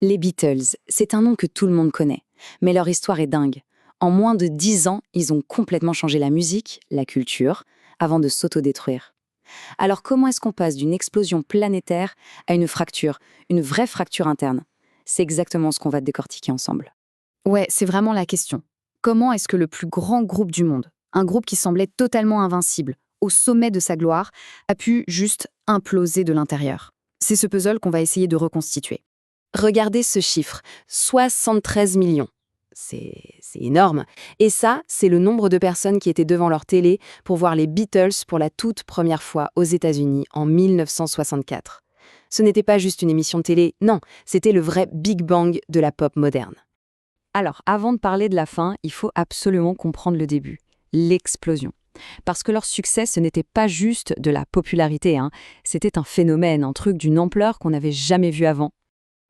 Les Beatles, c'est un nom que tout le monde connaît, mais leur histoire est dingue. En moins de 10 ans, ils ont complètement changé la musique, la culture, avant de s'autodétruire. Alors comment est-ce qu'on passe d'une explosion planétaire à une fracture, une vraie fracture interne? C'est exactement ce qu'on va décortiquer ensemble. Ouais, c'est vraiment la question. Comment est-ce que le plus grand groupe du monde, un groupe qui semblait totalement invincible, au sommet de sa gloire, a pu juste imploser de l'intérieur? C'est ce puzzle qu'on va essayer de reconstituer. Regardez ce chiffre, 73 millions. C'est énorme. Et ça, c'est le nombre de personnes qui étaient devant leur télé pour voir les Beatles pour la toute première fois aux États-Unis en 1964. Ce n'était pas juste une émission de télé, non, c'était le vrai Big Bang de la pop moderne. Alors, avant de parler de la fin, il faut absolument comprendre le début, l'explosion. Parce que leur succès, ce n'était pas juste de la popularité, c'était un phénomène, un truc d'une ampleur qu'on n'avait jamais vu avant.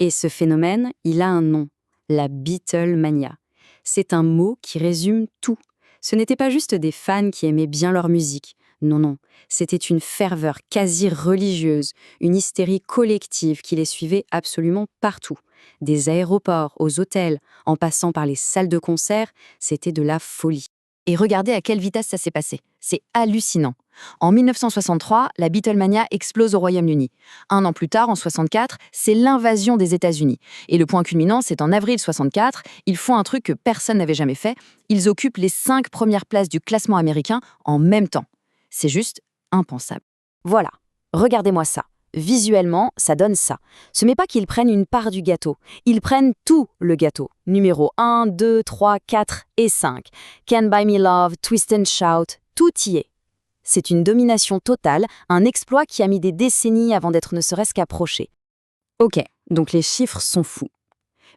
Et ce phénomène, il a un nom, la Beatlemania. C'est un mot qui résume tout. Ce n'était pas juste des fans qui aimaient bien leur musique. Non, non, c'était une ferveur quasi religieuse, une hystérie collective qui les suivait absolument partout. Des aéroports aux hôtels, en passant par les salles de concert, c'était de la folie. Et regardez à quelle vitesse ça s'est passé. C'est hallucinant. En 1963, la Beatlemania explose au Royaume-Uni. Un an plus tard, en 64, c'est l'invasion des États-Unis. Et le point culminant, c'est en avril 64, ils font un truc que personne n'avait jamais fait. Ils occupent les 5 premières places du classement américain en même temps. C'est juste impensable. Voilà, regardez-moi ça. Visuellement, ça donne ça. Ce n'est pas qu'ils prennent une part du gâteau, ils prennent tout le gâteau. Numéro 1, 2, 3, 4 et 5. Can't Buy Me Love, Twist and Shout, tout y est. C'est une domination totale, un exploit qui a mis des décennies avant d'être ne serait-ce qu'approché. Ok, donc les chiffres sont fous.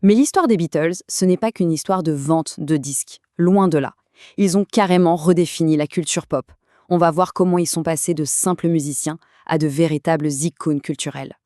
Mais l'histoire des Beatles, ce n'est pas qu'une histoire de vente de disques. Loin de là. Ils ont carrément redéfini la culture pop. On va voir comment ils sont passés de simples musiciens à de véritables icônes culturelles.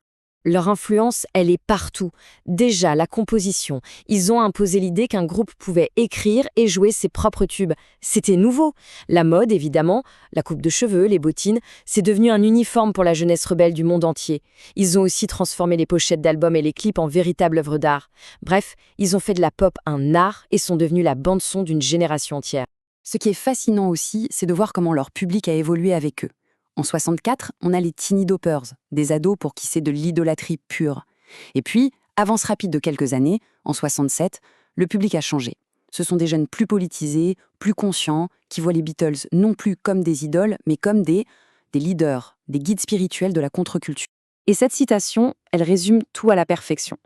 Leur influence, elle est partout. Déjà, la composition. Ils ont imposé l'idée qu'un groupe pouvait écrire et jouer ses propres tubes. C'était nouveau. La mode, évidemment, la coupe de cheveux, les bottines, c'est devenu un uniforme pour la jeunesse rebelle du monde entier. Ils ont aussi transformé les pochettes d'albums et les clips en véritables œuvres d'art. Bref, ils ont fait de la pop un art et sont devenus la bande-son d'une génération entière. Ce qui est fascinant aussi, c'est de voir comment leur public a évolué avec eux. En 64, on a les Teeny Doppers, des ados pour qui c'est de l'idolâtrie pure. Et puis, avance rapide de quelques années, en 67, le public a changé. Ce sont des jeunes plus politisés, plus conscients, qui voient les Beatles non plus comme des idoles, mais comme des leaders, des guides spirituels de la contre-culture. Et cette citation, elle résume tout à la perfection.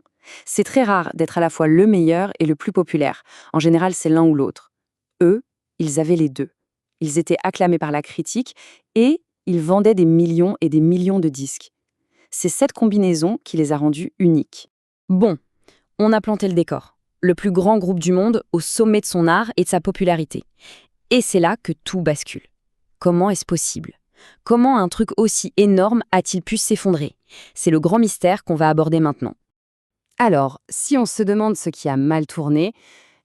C'est très rare d'être à la fois le meilleur et le plus populaire. En général, c'est l'un ou l'autre. Eux, ils avaient les deux. Ils étaient acclamés par la critique et ils vendaient des millions et des millions de disques. C'est cette combinaison qui les a rendus uniques. Bon, on a planté le décor. Le plus grand groupe du monde au sommet de son art et de sa popularité. Et c'est là que tout bascule. Comment est-ce possible? Comment un truc aussi énorme a-t-il pu s'effondrer? C'est le grand mystère qu'on va aborder maintenant. Alors, si on se demande ce qui a mal tourné,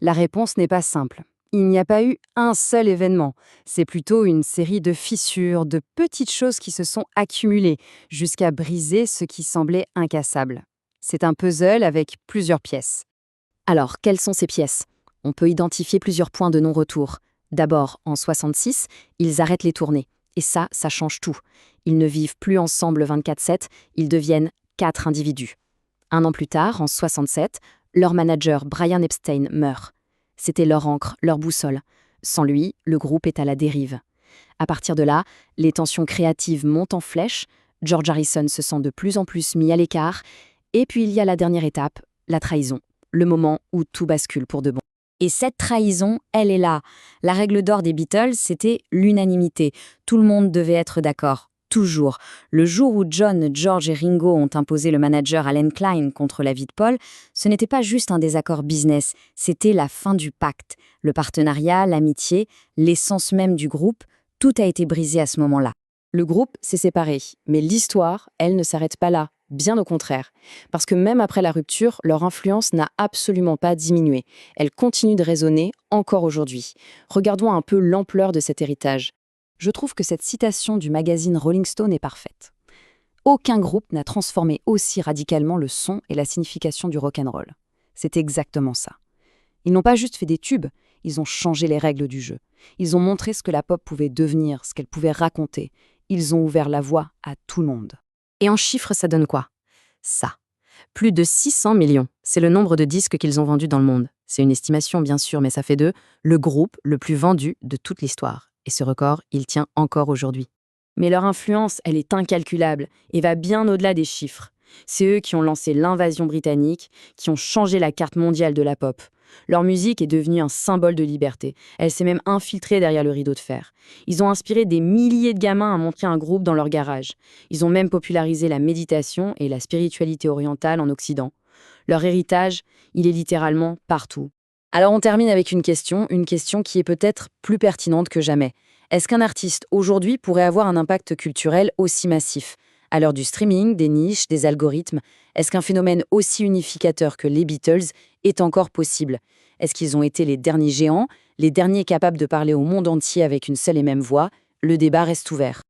la réponse n'est pas simple. Il n'y a pas eu un seul événement. C'est plutôt une série de fissures, de petites choses qui se sont accumulées, jusqu'à briser ce qui semblait incassable. C'est un puzzle avec plusieurs pièces. Alors, quelles sont ces pièces? On peut identifier plusieurs points de non-retour. D'abord, en 66, ils arrêtent les tournées. Et ça change tout. Ils ne vivent plus ensemble 24/7, ils deviennent 4 individus. Un an plus tard, en 67, leur manager Brian Epstein meurt. C'était leur ancre, leur boussole. Sans lui, le groupe est à la dérive. À partir de là, les tensions créatives montent en flèche, George Harrison se sent de plus en plus mis à l'écart, et puis il y a la dernière étape, la trahison, le moment où tout bascule pour de bon. Et cette trahison, elle est là. La règle d'or des Beatles, c'était l'unanimité. Tout le monde devait être d'accord. Toujours. Le jour où John, George et Ringo ont imposé le manager Alan Klein contre l'avis de Paul, ce n'était pas juste un désaccord business, c'était la fin du pacte. Le partenariat, l'amitié, l'essence même du groupe, tout a été brisé à ce moment-là. Le groupe s'est séparé, mais l'histoire, elle ne s'arrête pas là, bien au contraire. Parce que même après la rupture, leur influence n'a absolument pas diminué. Elle continue de résonner encore aujourd'hui. Regardons un peu l'ampleur de cet héritage. Je trouve que cette citation du magazine Rolling Stone est parfaite. Aucun groupe n'a transformé aussi radicalement le son et la signification du rock'n'roll. C'est exactement ça. Ils n'ont pas juste fait des tubes, ils ont changé les règles du jeu. Ils ont montré ce que la pop pouvait devenir, ce qu'elle pouvait raconter. Ils ont ouvert la voie à tout le monde. Et en chiffres, ça donne quoi? Ça. Plus de 600 millions. C'est le nombre de disques qu'ils ont vendus dans le monde. C'est une estimation, bien sûr, mais ça fait d'eux le groupe le plus vendu de toute l'histoire. Et ce record, il tient encore aujourd'hui. Mais leur influence, elle est incalculable et va bien au-delà des chiffres. C'est eux qui ont lancé l'invasion britannique, qui ont changé la carte mondiale de la pop. Leur musique est devenue un symbole de liberté. Elle s'est même infiltrée derrière le rideau de fer. Ils ont inspiré des milliers de gamins à monter un groupe dans leur garage. Ils ont même popularisé la méditation et la spiritualité orientale en Occident. Leur héritage, il est littéralement partout. Alors on termine avec une question qui est peut-être plus pertinente que jamais. Est-ce qu'un artiste aujourd'hui pourrait avoir un impact culturel aussi massif? À l'heure du streaming, des niches, des algorithmes, est-ce qu'un phénomène aussi unificateur que les Beatles est encore possible? Est-ce qu'ils ont été les derniers géants, les derniers capables de parler au monde entier avec une seule et même voix? Le débat reste ouvert.